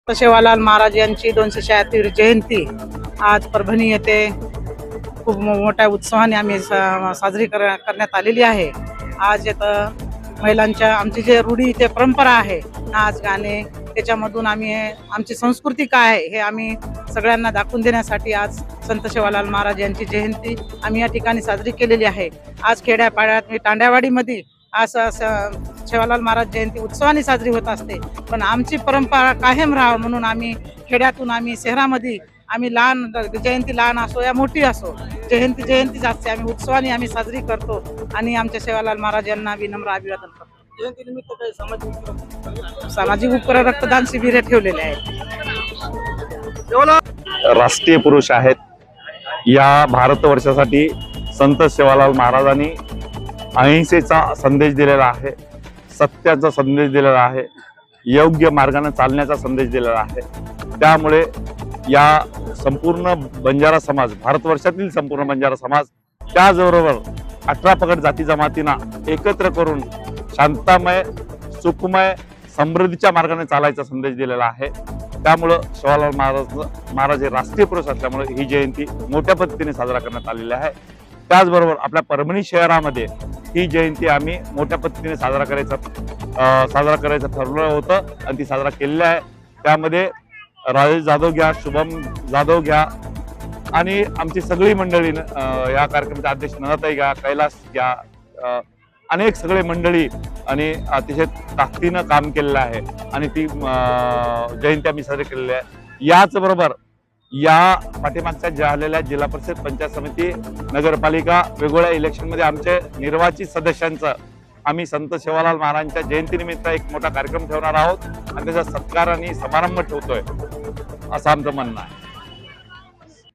सेवालाल महाराज यांची 276वी जयंती आज परभणी येथे खूप मोठ्या उत्साहाने आम्ही साजरी करण्यात आलेली आहे। आज इथं महिलांच्या आमची जे रूढी ते परंपरा आहे, नाच गाणे, त्याच्यामधून आम्ही आमची संस्कृती काय आहे हे आम्ही सगळ्यांना दाखवून देण्यासाठी आज संत सेवालाल महाराज यांची जयंती आम्ही या ठिकाणी साजरी केलेली आहे। आज खेड्यापाड्यात तांड्यावाडीमध्ये असं सेवालाल महाराज जयंती उत्सवाने साजरी होत असते, पण आमची परंपरा कायम राहावं म्हणून आम्ही खेड्यातून आम्ही शहरामध्ये आम्ही लहान जयंती लहान असो या मोठी असो जयंतीच असते, आम्ही उत्सवाने आम्ही साजरी करतो आणि आमच्या सेवालाल महाराज यांना विनम्र अभिवादन करतो। जयंतीनिमित्त काही सामाजिक उपक्रम रक्तदान शिबिर ठेवलेले आहेत। राष्ट्रीय पुरुष आहेत। या भारतवर्षासाठी संत सेवालाल महाराजांनी अहिंसेचा संदेश दिलेला आहे, सत्याचा संदेश दिलेला आहे, योग्य मार्गाने चालण्याचा संदेश दिलेला आहे। त्यामुळे या संपूर्ण बंजारा समाज, भारतवर्षातील संपूर्ण बंजारा समाज, त्याचबरोबर 18 पगड जाती जमातींना एकत्र करून शांतमय, सुखमय, समृद्धीच्या मार्गाने चालायचा संदेश दिलेला आहे। त्यामुळे सेवालाल महाराज हे राष्ट्रीय पुरुष असल्यामुळे ही जयंती मोठ्या पद्धतीने साजरा करण्यात आलेली आहे। त्याचबरोबर आपल्या परभणी शहरामध्ये ही जयंती आम्ही मोठ्या पद्धतीने साजरा करायचं ठरवलं होतं आणि ती साजरा केलेली आहे। त्यामध्ये राजेश जाधव घ्या, शुभम जाधव घ्या आणि आमची सगळी मंडळी, या कार्यक्रमाचे अध्यक्ष नंदाताई घ्या, कैलास घ्या, अनेक सगळे मंडळी आणि अतिशय ताकदीनं काम केलेलं आहे आणि ती जयंती आम्ही साजरी केलेली आहे। याच बरोबर या पाठीमागच्या झालेल्या जिल्हा परिषद, पंचायत समिती, नगरपालिका वेगवेगळ्या इलेक्शनमध्ये आमचे निर्वाचित सदस्यांचं आम्ही संत सेवालाल महाराजांच्या जयंतीनिमित्त एक मोठा कार्यक्रम ठेवणार आहोत आणि त्याचा सत्कार आणि समारंभ ठेवतोय असं आमचं म्हणणं आहे।